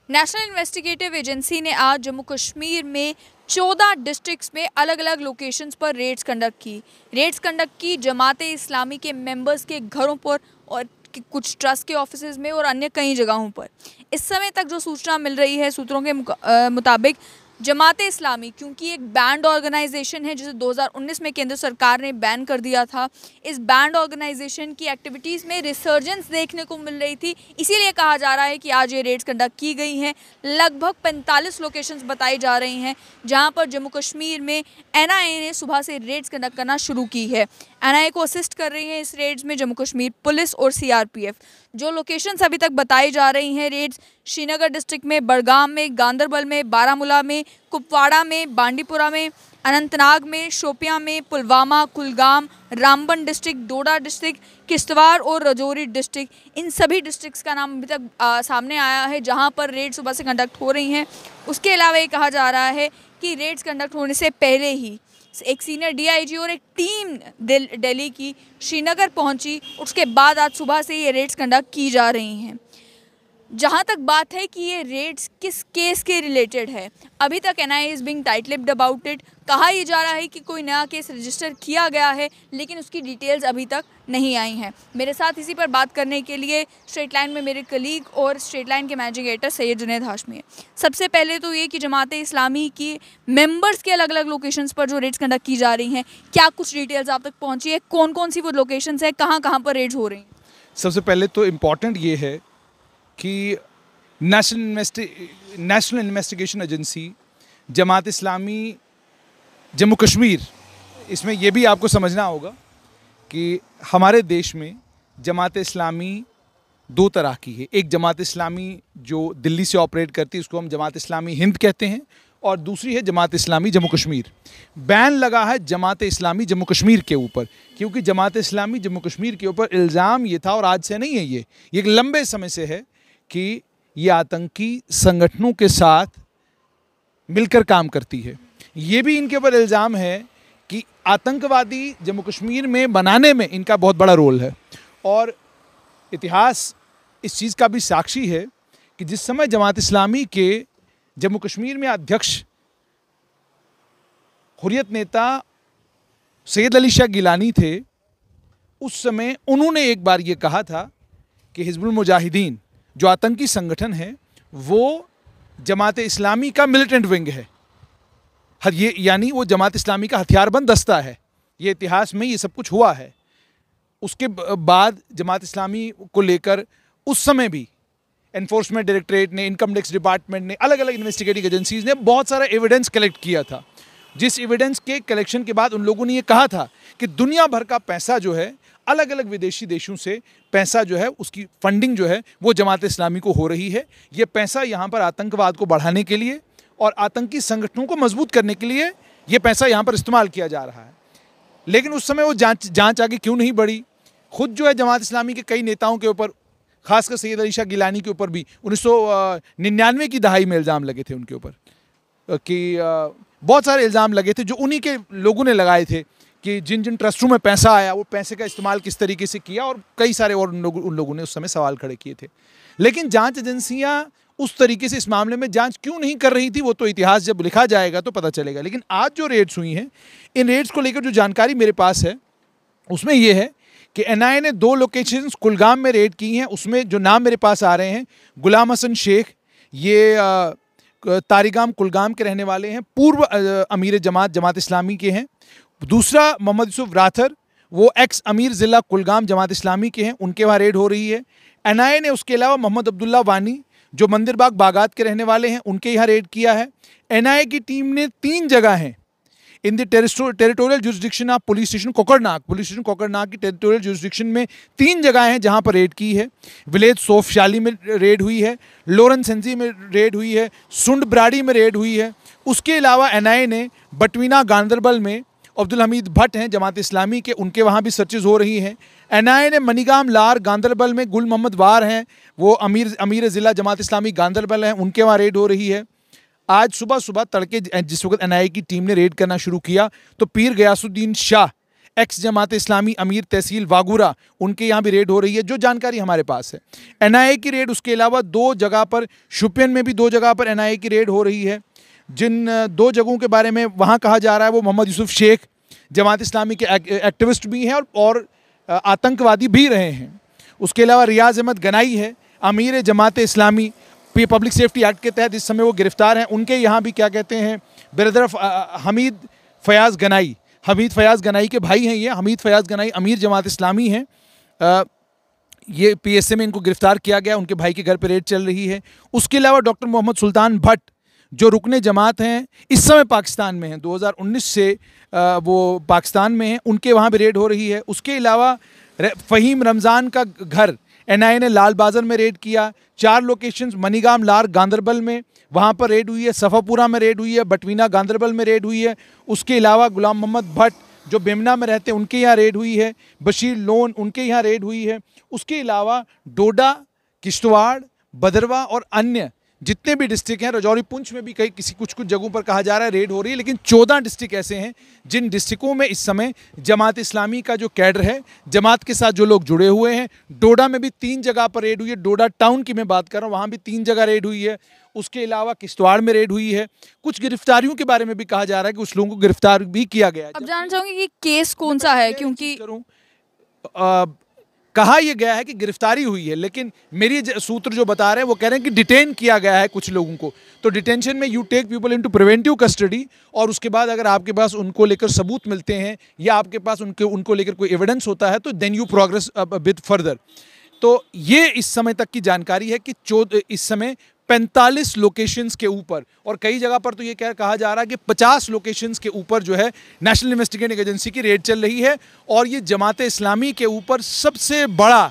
National investigative agency ने आज जम्मू कश्मीर में 14 डिस्ट्रिक्ट्स में अलग अलग लोकेशंस पर रेड्स कंडक्ट की जमाते इस्लामी के मेंबर्स के घरों पर और कुछ ट्रस्ट के ऑफिसेज में और अन्य कई जगहों पर। इस समय तक जो सूचना मिल रही है सूत्रों के मुताबिक जमाते इस्लामी, क्योंकि एक बैंड ऑर्गेनाइजेशन है जिसे 2019 में केंद्र सरकार ने बैन कर दिया था, इस बैंड ऑर्गेनाइजेशन की एक्टिविटीज़ में रिसर्जेंस देखने को मिल रही थी। इसीलिए कहा जा रहा है कि आज ये रेड्स कंडक्ट की गई हैं। लगभग 45 लोकेशंस बताई जा रही हैं जहां पर जम्मू कश्मीर में एनआईए ने सुबह से रेड्स कंडक्ट करना शुरू की है। एनआईए को असिस्ट कर रही है इस रेड्स में जम्मू कश्मीर पुलिस और सीआरपीएफ। जो लोकेशंस अभी तक बताई जा रही हैं रेड्स, श्रीनगर डिस्ट्रिक्ट में, बड़गाम में, गांदरबल में, बारामूला में, कुपवाड़ा में, बांडीपुरा में, अनंतनाग में, शोपियां में, पुलवामा, कुलगाम, रामबन डिस्ट्रिक्ट, डोडा डिस्ट्रिक्ट, किश्तवाड़ और राजौरी डिस्ट्रिक्ट, इन सभी डिस्ट्रिक्ट्स का नाम अभी तक सामने आया है जहां पर रेड सुबह से कंडक्ट हो रही हैं। उसके अलावा ये कहा जा रहा है कि रेड्स कंडक्ट होने से पहले ही एक सीनियर डीआईजी और एक टीम दिल्ली की श्रीनगर पहुंची। उसके बाद आज सुबह से ये रेड्स कंडक्ट की जा रही हैं। जहां तक बात है कि ये रेड्स किस केस के रिलेटेड है, अभी तक NIA is being tight lipped about it. कहा यह जा रहा है कि कोई नया केस रजिस्टर किया गया है, लेकिन उसकी डिटेल्स अभी तक नहीं आई हैं। मेरे साथ इसी पर बात करने के लिए स्ट्रेट लाइन में मेरे कलीग और स्ट्रेट लाइन के मैनेजिंग एडिटर सैयद जुनैद हाशमी है। सबसे पहले तो ये कि जमाते इस्लामी की मेंबर्स के अलग अलग लोकेशंस पर जो रेड्स कंडक्ट की जा रही हैं, क्या कुछ डिटेल्स आप तक पहुँची है? कौन कौन सी वो लोकेशंस है, कहाँ कहाँ पर रेड्स हो रही हैं? सबसे पहले तो इम्पॉर्टेंट ये है कि national investigation agency Jamaat Islami Jammu Kashmir, इसमें यह भी आपको समझना होगा कि हमारे देश में जमात इस्लामी दो तरह की है। एक जमात इस्लामी जो दिल्ली से ऑपरेट करती है उसको हम जमात इस्लामी हिंद कहते हैं, और दूसरी है जमात इस्लामी जम्मू कश्मीर। बैन लगा है जमात इस्लामी जम्मू कश्मीर के ऊपर, क्योंकि जमात इस्लामी जम्मू कश्मीर के ऊपर इल्ज़ाम ये था, और आज से नहीं है, ये एक लंबे समय से है कि ये आतंकी संगठनों के साथ मिलकर काम करती है। ये भी इनके ऊपर इल्ज़ाम है कि आतंकवादी जम्मू कश्मीर में बनाने में इनका बहुत बड़ा रोल है। और इतिहास इस चीज़ का भी साक्षी है कि जिस समय जमात इस्लामी के जम्मू कश्मीर में अध्यक्ष हुर्रियत नेता सैयद अली शाह गिलानी थे, उस समय उन्होंने एक बार ये कहा था कि हिजबुल मुजाहिदीन जो आतंकी संगठन है वो जमात इस्लामी का मिलिटेंट विंग है, ये यानी वो जमात इस्लामी का हथियारबंद दस्ता है। ये इतिहास में ये सब कुछ हुआ है। उसके बाद जमात इस्लामी को लेकर उस समय भी एनफोर्समेंट डायरेक्टरेट ने, इनकम टैक्स डिपार्टमेंट ने, अलग अलग इन्वेस्टिगेटिव एजेंसीज ने बहुत सारा एविडेंस कलेक्ट किया था। जिस एविडेंस के कलेक्शन के बाद उन लोगों ने ये कहा था कि दुनिया भर का पैसा जो है, अलग अलग विदेशी देशों से पैसा जो है, उसकी फंडिंग जो है वो जमात इस्लामी को हो रही है। ये पैसा यहाँ पर आतंकवाद को बढ़ाने के लिए और आतंकी संगठनों को मजबूत करने के लिए ये पैसा यहाँ पर इस्तेमाल किया जा रहा है। लेकिन उस समय वो जांच आगे क्यों नहीं बढ़ी? खुद जो है जमात इस्लामी के कई नेताओं के ऊपर, खासकर सैयद अली शाह गिलानी के ऊपर भी 1999 की दहाई में इल्ज़ाम लगे थे उनके ऊपर, कि बहुत सारे इल्ज़ाम लगे थे जो उन्हीं के लोगों ने लगाए थे कि जिन जिन ट्रस्टों में पैसा आया वो पैसे का इस्तेमाल किस तरीके से किया, और कई सारे और उन लोगों ने उस समय सवाल खड़े किए थे। लेकिन जांच एजेंसियां उस तरीके से इस मामले में जांच क्यों नहीं कर रही थी, वो तो इतिहास जब लिखा जाएगा तो पता चलेगा। लेकिन आज जो रेड्स हुई हैं, इन रेड्स को लेकर जो जानकारी मेरे पास है उसमें ये है कि एनआईए ने 2 लोकेशंस कुलगाम में रेड की हैं। उसमें जो नाम मेरे पास आ रहे हैं, गुलाम हसन शेख, ये तारिगाम कुलगाम के रहने वाले हैं, पूर्व अमीर जमात इस्लामी के हैं। दूसरा मोहम्मद यूसुफ राथर, वो एक्स अमीर ज़िला कुलगाम जमात इस्लामी के हैं, उनके वहाँ रेड हो रही है। एनआईए ने उसके अलावा मोहम्मद अब्दुल्ला वानी जो मंदिर बाग बागात के रहने वाले हैं, उनके यहाँ रेड किया है। एनआईए की टीम ने 3 जगह हैं in the territorial jurisdiction of police station Kokernag की टेरिटोरियल जुरिस्डिक्शन में 3 जगह हैं जहां पर रेड की है। विलेज सोफशाली में रेड हुई है, लोरनसेंजी में रेड हुई है, सुंड ब्राड़ी में रेड हुई है। उसके अलावा एनआईए ने बटवीना गांदरबल में अब्दुल हमीद भट्ट हैं जमात इस्लामी के, उनके वहाँ भी सर्चेज हो रही हैं। एनआईए ने मनीगाम लार गांदरबल में गुल मोहम्मद वार हैं, वो अमीर ज़िला जमात इस्लामी गांदरबल हैं, उनके वहाँ रेड हो रही है। आज सुबह सुबह तड़के जिस वक्त एनआईए की टीम ने रेड करना शुरू किया तो पीर गयासुद्दीन शाह एक्स जमात इस्लामी अमीर तहसील वागुरा, उनके यहाँ भी रेड हो रही है, जो जानकारी हमारे पास है। एनआईए की रेड, उसके अलावा 2 जगह पर, शुपियन में भी 2 जगह पर एनआईए की रेड हो रही है। जिन 2 जगहों के बारे में वहाँ कहा जा रहा है वो मोहम्मद यूसुफ शेख जमात इस्लामी के एक्टिविस्ट भी हैं और आतंकवादी भी रहे हैं। उसके अलावा रियाज अहमद गनाई है, अमीर Jamaat Islami, public safety act के तहत इस समय वो गिरफ्तार हैं। उनके यहाँ भी क्या कहते हैं, ब्रदर हमीद फयाज़ गनाई, हमीद फयाज़ गनाई के भाई हैं ये। हमीद फयाज़ गनाई अमीर जमात इस्लामी हैं। ये पीएसए में इनको गिरफ्तार किया गया, उनके भाई के घर पर रेड चल रही है। उसके अलावा डॉक्टर मोहम्मद सुल्तान भट्ट जो रुकने जमात हैं, इस समय पाकिस्तान में हैं, 2019 से वो पाकिस्तान में हैं, उनके वहाँ भी रेड हो रही है। उसके अलावा फ़हीम रमज़ान का घर एनआईए ने लाल बाज़ार में रेड किया। 4 लोकेशंस, मनीगाम लार गांदरबल में, वहाँ पर रेड हुई है। सफ़ापुरा में रेड हुई है, बटवीना गांदरबल में रेड हुई है। उसके अलावा गुलाम मोहम्मद भट्ट जो बेमना में रहते हैं, उनके यहाँ रेड हुई है। बशीर लोन, उनके यहाँ रेड हुई है। उसके अलावा डोडा, किश्तवाड़, भदरवा और अन्य जितने भी डिस्ट्रिक्ट हैं, राजौरी पुंछ में भी कई कुछ जगहों पर कहा जा रहा है रेड हो रही है। लेकिन 14 डिस्ट्रिक्ट ऐसे हैं जिन डिस्ट्रिक्टों में इस समय जमात इस्लामी का जो कैडर है, जमात के साथ जो लोग जुड़े हुए हैं। डोडा में भी 3 जगह पर रेड हुई है, डोडा टाउन की मैं बात कर रहा हूँ, वहाँ भी 3 जगह रेड हुई है। उसके अलावा किश्तवाड़ में रेड हुई है। कुछ गिरफ्तारियों के बारे में भी कहा जा रहा है कि कुछ लोगों को गिरफ्तार भी किया गया है। अब जानना चाहूँगी कि केस कौन सा है, क्योंकि कहा यह गया है कि गिरफ्तारी हुई है, लेकिन मेरी सूत्र जो बता रहे हैं वो कह रहे हैं कि डिटेन किया गया है कुछ लोगों को। तो डिटेंशन में you take people into preventive custody, और उसके बाद अगर आपके पास उनको लेकर सबूत मिलते हैं या आपके पास उनको लेकर कोई एविडेंस होता है तो then you progress a bit further. तो ये इस समय तक की जानकारी है कि इस समय 45 लोकेशंस के ऊपर, और कई जगह पर तो ये कहा जा रहा है कि 50 लोकेशंस के ऊपर जो है नेशनल इन्वेस्टिगेटिंग एजेंसी की रेड चल रही है। और ये जमात इस्लामी के ऊपर सबसे बड़ा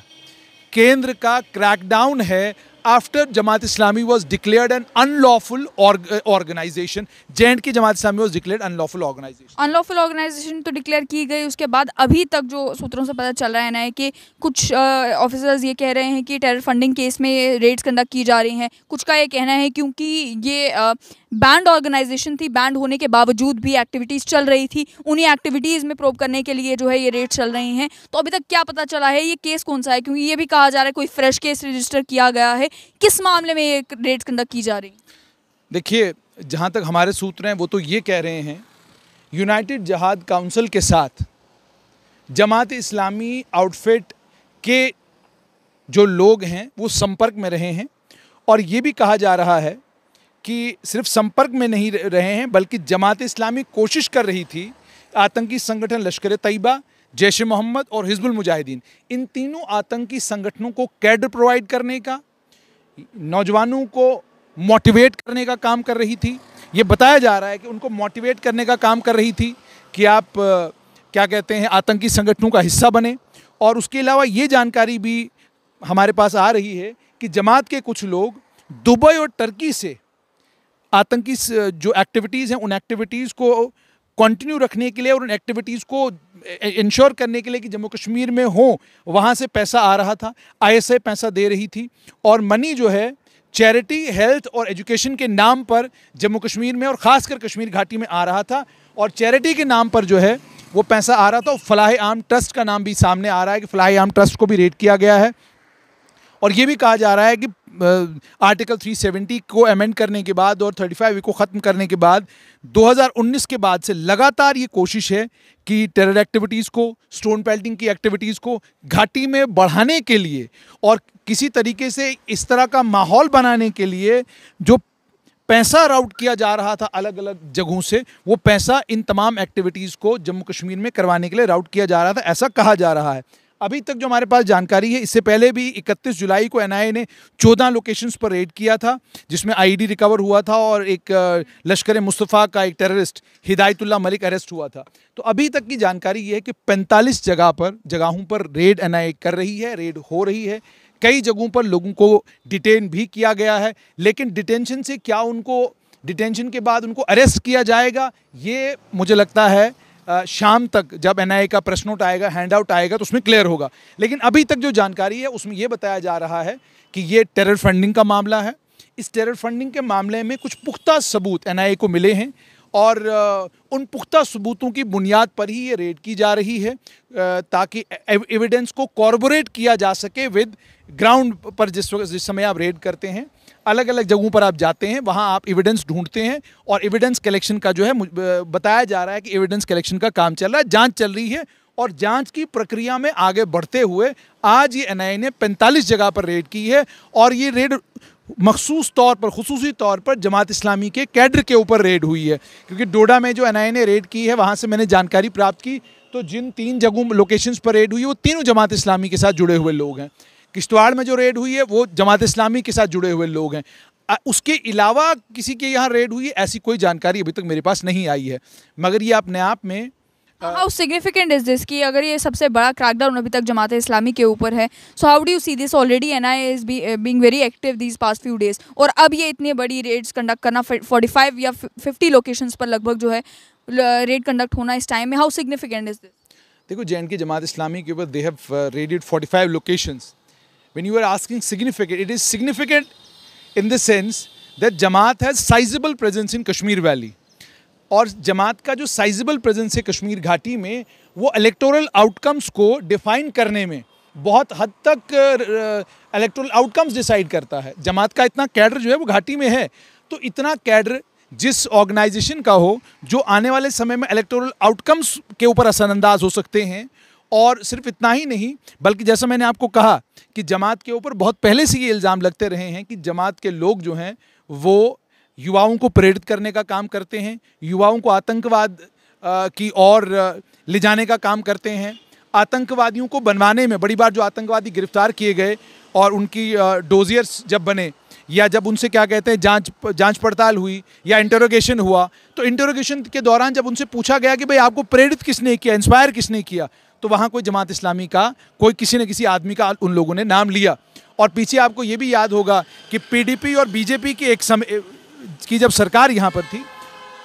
केंद्र का क्रैकडाउन है after Jamaat Islami was declared an unlawful organisation. J&K Jamaat Islami was declared unlawful organisation. Unlawful organisation तो डिक्लेयर की गई, उसके बाद अभी तक जो सूत्रों से पता चल रहा है ना कि कुछ ऑफिसर्स ये कह रहे हैं कि टेरर फंडिंग केस में रेड्स कंडक्ट की जा रही हैं। कुछ का ये कहना है क्योंकि ये बैंड ऑर्गेनाइजेशन थी, बैंड होने के बावजूद भी एक्टिविटीज़ चल रही थी, उन्हीं एक्टिविटीज़ में प्रोब करने के लिए जो है ये रेड चल रही हैं। तो अभी तक क्या पता चला है ये केस कौन सा है, क्योंकि ये भी कहा जा रहा है कोई फ्रेश केस रजिस्टर किया गया है। किस मामले में ये रेड्स कंडक्ट की जा रही? देखिए, जहाँ तक हमारे सूत्र हैं वो तो ये कह रहे हैं यूनाइटेड जिहाद काउंसिल के साथ जमात इस्लामी आउटफिट के जो लोग हैं वो संपर्क में रहे हैं। और ये भी कहा जा रहा है कि सिर्फ संपर्क में नहीं रहे हैं बल्कि जमात इस्लामी कोशिश कर रही थी आतंकी संगठन लश्कर तैयबा, जैश ए मोहम्मद और हिजबुल मुजाहिदीन, इन तीनों आतंकी संगठनों को कैडर प्रोवाइड करने का, नौजवानों को मोटिवेट करने का काम कर रही थी। ये बताया जा रहा है कि उनको मोटिवेट करने का काम कर रही थी कि आप क्या कहते हैं आतंकी संगठनों का हिस्सा बने। और उसके अलावा ये जानकारी भी हमारे पास आ रही है कि जमात के कुछ लोग दुबई और टर्की से आतंकी जो एक्टिविटीज़ हैं उन एक्टिविटीज़ को कंटिन्यू रखने के लिए और उन एक्टिविटीज़ को इंश्योर करने के लिए कि जम्मू कश्मीर में हो, वहाँ से पैसा आ रहा था। आईएसआई पैसा दे रही थी और मनी जो है चैरिटी, हेल्थ और एजुकेशन के नाम पर जम्मू कश्मीर में और ख़ासकर कश्मीर घाटी में आ रहा था। और चैरिटी के नाम पर जो है वो पैसा आ रहा था। और फलाह आम ट्रस्ट का नाम भी सामने आ रहा है कि फलाह आम ट्रस्ट को भी रेड किया गया है। और ये भी कहा जा रहा है कि आर्टिकल 370 को अमेंड करने के बाद और 35 को ख़त्म करने के बाद 2019 के बाद से लगातार ये कोशिश है कि टेरर एक्टिविटीज़ को, स्टोन पेल्टिंग की एक्टिविटीज़ को घाटी में बढ़ाने के लिए और किसी तरीके से इस तरह का माहौल बनाने के लिए जो पैसा राउट किया जा रहा था अलग अलग जगहों से, वो पैसा इन तमाम एक्टिविटीज़ को जम्मू कश्मीर में करवाने के लिए राउट किया जा रहा था, ऐसा कहा जा रहा है। अभी तक जो हमारे पास जानकारी है, इससे पहले भी 31 जुलाई को एनआईए ने 14 लोकेशंस पर रेड किया था जिसमें आईडी रिकवर हुआ था और एक लश्कर मुस्तफ़ा का एक टेररिस्ट हिदायतुल्लाह मलिक अरेस्ट हुआ था। तो अभी तक की जानकारी ये है कि 45 जगहों पर रेड एनआईए कर रही है, रेड हो रही है। कई जगहों पर लोगों को डिटेन भी किया गया है, लेकिन डिटेंशन से क्या उनको डिटेंशन के बाद उनको अरेस्ट किया जाएगा, ये मुझे लगता है शाम तक जब एनआईए का प्रेस नोट आएगा, हैंड आउट आएगा तो उसमें क्लियर होगा। लेकिन अभी तक जो जानकारी है उसमें यह बताया जा रहा है कि ये टेरर फंडिंग का मामला है। इस टेरर फंडिंग के मामले में कुछ पुख्ता सबूत एनआईए को मिले हैं और उन पुख्ता सबूतों की बुनियाद पर ही ये रेड की जा रही है, ताकि एविडेंस को कॉर्बोरेट किया जा सके विद ग्राउंड पर। जिस समय आप रेड करते हैं, अलग अलग जगहों पर आप जाते हैं, वहाँ आप एविडेंस ढूंढते हैं और एविडेंस कलेक्शन का जो है बताया जा रहा है कि एविडेंस कलेक्शन का काम चल रहा है, जांच चल रही है। और जांच की प्रक्रिया में आगे बढ़ते हुए आज ये एनआईए ने 45 जगह पर रेड की है, और ये रेड मखसूस तौर पर, खुसूसी तौर पर जमात इस्लामी के कैडर के ऊपर रेड हुई है। क्योंकि डोडा में जो एनआईए ने रेड की है, वहाँ से मैंने जानकारी प्राप्त की तो जिन 3 जगहों लोकेशंस पर रेड हुई है वो तीनों जमात इस्लामी के साथ जुड़े हुए लोग हैं। किश्तवाड़ में जो रेड हुई है वो जमात इस्लामी के साथ जुड़े हुए लोग हैं। उसके अलावा किसी के यहाँ रेड हुई है ऐसी कोई जानकारी अभी तक मेरे पास नहीं आई है। मगर ये अपने आप में हाउ सिग्निफिकेंट इज दिस कि अगर ये सबसे बड़ा क्रैकडाउन अभी तक जमात इस्लामी के ऊपर है, so how do you see this? Already NIA is being very active these past few days, और अब ये इतनी बड़ी रेड्स कंडक्ट करना, 45 या 50 लोकेशंस पर लगभग जो है रेड कंडक्ट होना इस टाइम में, हाउ सिग्निफिकेंट इज दिस? देखो, जे.एंड.के जमात इस्लामी के ऊपर they have raided 45 locations. When you are asking significant, it is significant in the sense that Jamaat has sizable presence in Kashmir Valley. और जमात का जो sizeable presence है कश्मीर घाटी में, वो इलेक्टोरल आउटकम्स को डिफाइन करने में बहुत हद तक इलेक्टोरल आउटकम्स डिसाइड करता है। जमात का इतना कैडर जो है वो घाटी में है, तो इतना कैडर जिस ऑर्गेनाइजेशन का हो जो आने वाले समय में इलेक्टोरल आउटकम्स के ऊपर असरअंदाज हो सकते हैं। और सिर्फ इतना ही नहीं, बल्कि जैसा मैंने आपको कहा कि जमात के ऊपर बहुत पहले से ये इल्ज़ाम लगते रहे हैं कि जमात के लोग जो हैं वो युवाओं को प्रेरित करने का काम करते हैं, युवाओं को आतंकवाद की ओर ले जाने का काम करते हैं। आतंकवादियों को बनवाने में, बड़ी बार जो आतंकवादी गिरफ्तार किए गए और उनकी डोजियर्स जब बने, या जब उनसे क्या कहते हैं जांच पड़ताल हुई या इंटरोगेशन हुआ, तो इंटरोगेशन के दौरान जब उनसे पूछा गया कि भाई आपको प्रेरित किसने किया, इंस्पायर किसने किया, तो वहाँ कोई जमात इस्लामी का कोई किसी न किसी आदमी का उन लोगों ने नाम लिया। और पीछे आपको ये भी याद होगा कि पीडीपी और बीजेपी की एक समय की जब सरकार यहाँ पर थी,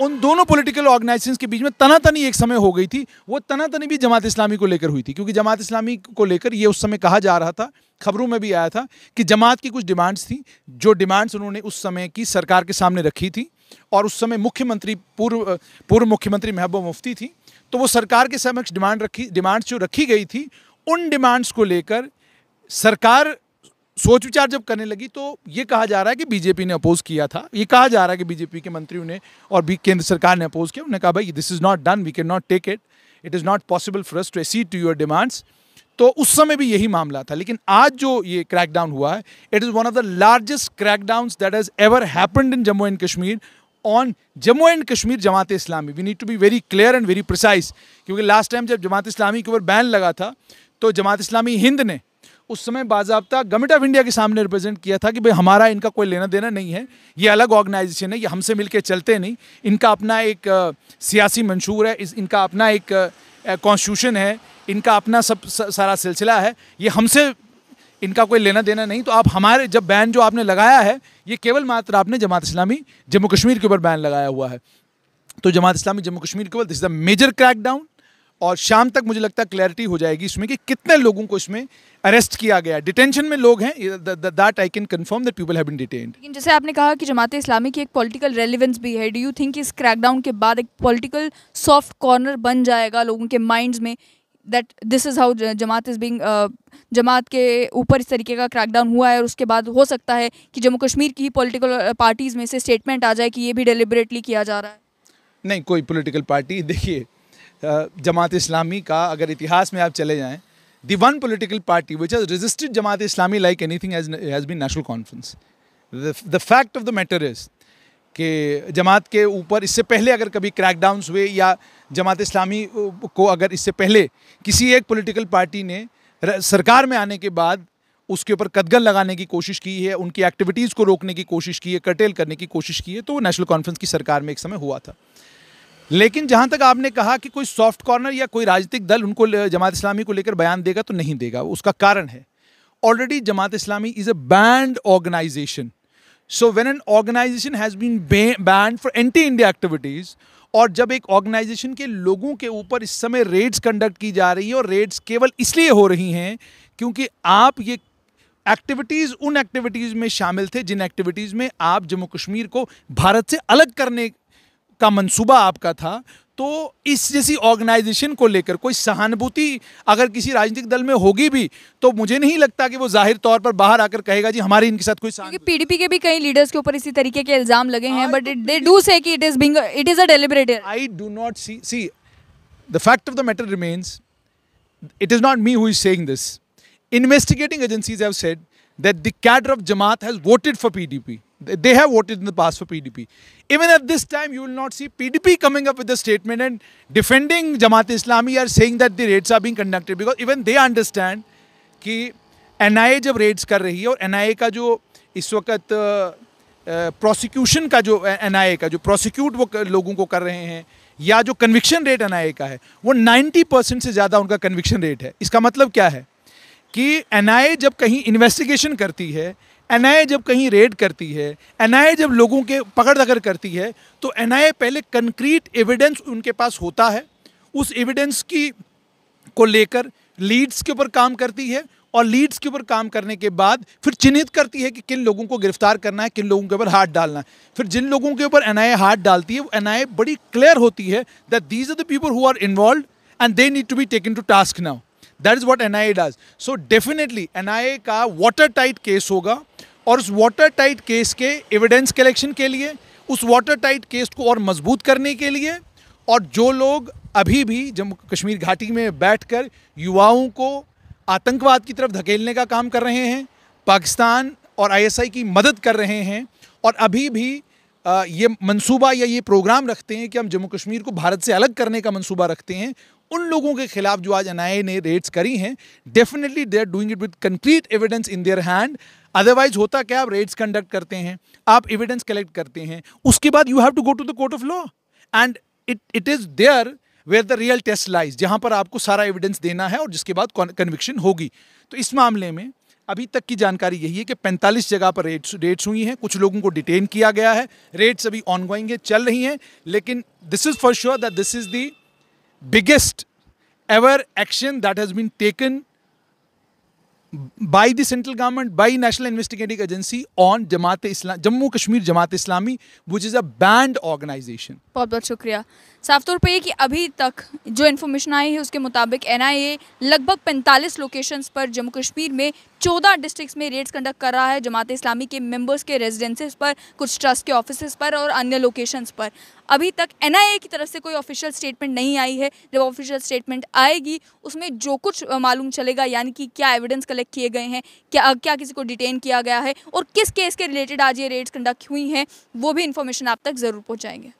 उन दोनों पॉलिटिकल ऑर्गेनाइजेशंस के बीच में तनातनी एक समय हो गई थी। वो तनातनी भी जमात इस्लामी को लेकर हुई थी, क्योंकि जमात इस्लामी को लेकर ये उस समय कहा जा रहा था, खबरों में भी आया था कि जमात की कुछ डिमांड्स थी, जो डिमांड्स उन्होंने उस समय की सरकार के सामने रखी थी। और उस समय मुख्यमंत्री पूर्व मुख्यमंत्री महबूबा मुफ्ती थी, तो वो सरकार के समक्ष डिमांड्स जो रखी गई थी, उन डिमांड्स को लेकर सरकार सोच विचार जब करने लगी, तो ये कहा जा रहा है कि बीजेपी ने अपोज किया था। ये कहा जा रहा है कि बीजेपी के मंत्रियों ने और भी केंद्र सरकार ने अपोज किया। उन्होंने कहा भाई this is not done, we can not take it, it is not possible for us to accede to your demands. तो उस समय भी यही मामला था। लेकिन आज जो ये क्रैकडाउन हुआ है, it is one of the largest crackdowns that has ever happened in Jammu and Kashmir on Jammu and Kashmir Jamaat Islami. We need to be very clear and very precise, क्योंकि लास्ट टाइम जब जमात इस्लामी के ऊपर बैन लगा था, तो जमात इस्लामी हिंद ने उस समय बाज़ाब्ता गवर्नमेंट ऑफ इंडिया के सामने रिप्रेजेंट किया था कि भाई हमारा इनका कोई लेना देना नहीं है, ये अलग ऑर्गेनाइजेशन है, ये हमसे मिलके चलते नहीं, इनका अपना एक सियासी मंशूर है, इनका अपना एक कॉन्स्टिट्यूशन है, इनका अपना सब सारा सिलसिला है, ये हमसे इनका कोई लेना देना नहीं। तो आप हमारे जब बैन जो आपने लगाया है, ये केवल मात्र आपने जमात इस्लामी जम्मू कश्मीर के ऊपर बैन लगाया हुआ है। तो जमात इस्लामी जम्मू कश्मीर के ऊपर this is the major crackdown. और शाम तक मुझे लगता है क्लैरिटी हो जाएगी इसमें कि कितने लोगों को इसमें अरेस्ट किया गया। डिटेंशन में लोग हैं, that I can confirm that people have been detained. लेकिन जैसे आपने कहा कि जमात इस्लामी की एक पॉलिटिकल रेलेवेंस भी है, डू यू थिंक इस क्रैकडाउन के बाद एक पॉलिटिकल सॉफ्ट कॉर्नर बन जाएगा लोगों के माइंड्स में, that this is how Jamaat is being, Jamaat के ऊपर इस तरीके का क्रैकडाउन हुआ है, और उसके बाद हो सकता है कि जम्मू कश्मीर की ही पॉलिटिकल पार्टीज़ में से स्टेटमेंट आ जाए कि ये भी डेलिबरेटली किया जा रहा है? नहीं, कोई पॉलिटिकल पार्टी, देखिए जमात इस्लामी का अगर इतिहास में आप चले जाएं, the one political party which has resisted Jamaat Islami like anything has been National Conference. The fact of the matter is कि जमात के ऊपर इससे पहले अगर कभी क्रैकडाउन्स हुए, या जमात इस्लामी को अगर इससे पहले किसी एक पॉलिटिकल पार्टी ने सरकार में आने के बाद उसके ऊपर कदगन लगाने की कोशिश की है, उनकी एक्टिविटीज़ को रोकने की कोशिश की है, कर्टेल करने की कोशिश की है, तो वो नेशनल कॉन्फ्रेंस की सरकार में एक समय हुआ था। लेकिन जहाँ तक आपने कहा कि कोई सॉफ्ट कॉर्नर या कोई राजनीतिक दल उनको जमात इस्लामी को लेकर बयान देगा, तो नहीं देगा। उसका कारण है already Jamaat Islami is a banned organisation. So when an organisation has been banned for anti India activities, और जब एक ऑर्गेनाइजेशन के लोगों के ऊपर इस समय रेड्स कंडक्ट की जा रही है, और रेड्स केवल इसलिए हो रही हैं क्योंकि आप ये एक्टिविटीज़ उन एक्टिविटीज़ में शामिल थे जिन एक्टिविटीज़ में आप जम्मू कश्मीर को भारत से अलग करने का मंसूबा आपका था, तो इस जैसी ऑर्गेनाइजेशन को लेकर कोई सहानुभूति अगर किसी राजनीतिक दल में होगी भी, तो मुझे नहीं लगता कि वो जाहिर तौर पर बाहर आकर कहेगा जी हमारे इनके साथ कोई क्योंकि पीडीपी के भी कई लीडर्स के ऊपर इसी तरीके के इल्जाम लगे हैं, बट दे डू से कि it is a deliberate. I do not see the fact of the matter remains, it is not me who is saying this. Investigating agencies have said that the cadre of Jamaat has voted for PDP. They have voted in the past for PDP. Even at this time, you will not see PDP coming up with a statement and defending Jamaat-e-Islami or saying that the raids are being conducted, because even they understand कि NIA जब raids कर रही है और NIA का जो इस वक्त प्रोसिक्यूशन का जो NIA का जो प्रोसिक्यूट वो लोगों को कर रहे हैं, या जो कन्विक्शन रेट NIA का है वो 90% से ज़्यादा उनका कन्विक्शन रेट है। इसका मतलब क्या है कि NIA जब कहीं इन्वेस्टिगेशन करती है, NIA जब कहीं रेड करती है, NIA जब लोगों के पकड़ दकड़ करती है, तो NIA पहले कंक्रीट एविडेंस उनके पास होता है, उस एविडेंस की को लेकर लीड्स के ऊपर काम करती है, और लीड्स के ऊपर काम करने के बाद फिर चिन्हित करती है कि किन लोगों को गिरफ्तार करना है, किन लोगों के ऊपर हाथ डालना है। फिर जिन लोगों के ऊपर NIA हाथ डालती है, वो NIA बड़ी क्लियर होती है that these are the people who are involved and they need to be taken to task now. That is what NIA does. So definitely NIA का वाटर टाइट केस होगा, और उस वाटर टाइट केस के evidence collection के लिए, उस water tight case को और मजबूत करने के लिए, और जो लोग अभी भी जम्मू कश्मीर घाटी में बैठकर युवाओं को आतंकवाद की तरफ धकेलने का काम कर रहे हैं, पाकिस्तान और ISI की मदद कर रहे हैं, और अभी भी ये मंसूबा या ये प्रोग्राम रखते हैं कि हम जम्मू कश्मीर को भारत से अलग करने का मंसूबा रखते हैं, उन लोगों के खिलाफ जो आज NIA ने रेड्स करी हैं, definitely they are doing it with concrete evidence in their hand. Otherwise होता क्या, आप रेड्स कंडक्ट करते हैं, आप एविडेंस कलेक्ट करते हैं, उसके बाद you have to go to the court of law, and it is there where the real test lies, जहाँ पर आपको सारा एविडेंस देना है और जिसके बाद कन्विक्शन होगी। तो इस मामले में अभी तक की जानकारी यही है कि 45 जगह पर रेड्स हुई हैं, कुछ लोगों को डिटेन किया गया है, रेड्स अभी ऑनगोइंग है, चल रही हैं, लेकिन this is for sure that this is the biggest ever action that has been taken by the central government, by National Investigating Agency on Jamaat-e-Islam, Jammu Kashmir Jamaat-e-Islami, which is a banned organization. बहुत बहुत शुक्रिया। साफ तौर पे ये कि अभी तक जो इन्फॉर्मेशन आई है उसके मुताबिक NIA लगभग 45 लोकेशंस पर जम्मू कश्मीर में 14 डिस्ट्रिक्ट्स में रेड्स कंडक्ट कर रहा है जमात-ए-इस्लामी के मेंबर्स के रेजिडेंसेस पर, कुछ ट्रस्ट के ऑफिसेस पर और अन्य लोकेशंस पर। अभी तक NIA की तरफ से कोई ऑफिशियल स्टेटमेंट नहीं आई है। जब ऑफिशियल स्टेटमेंट आएगी उसमें जो कुछ मालूम चलेगा, यानी कि क्या एविडेंस कलेक्ट किए गए हैं, क्या किसी को डिटेन किया गया है और किस केस के रिलेटेड आज ये रेड्स कंडक्ट हुई हैं, वो भी इन्फॉर्मेशन आप तक ज़रूर पहुँचाएंगे।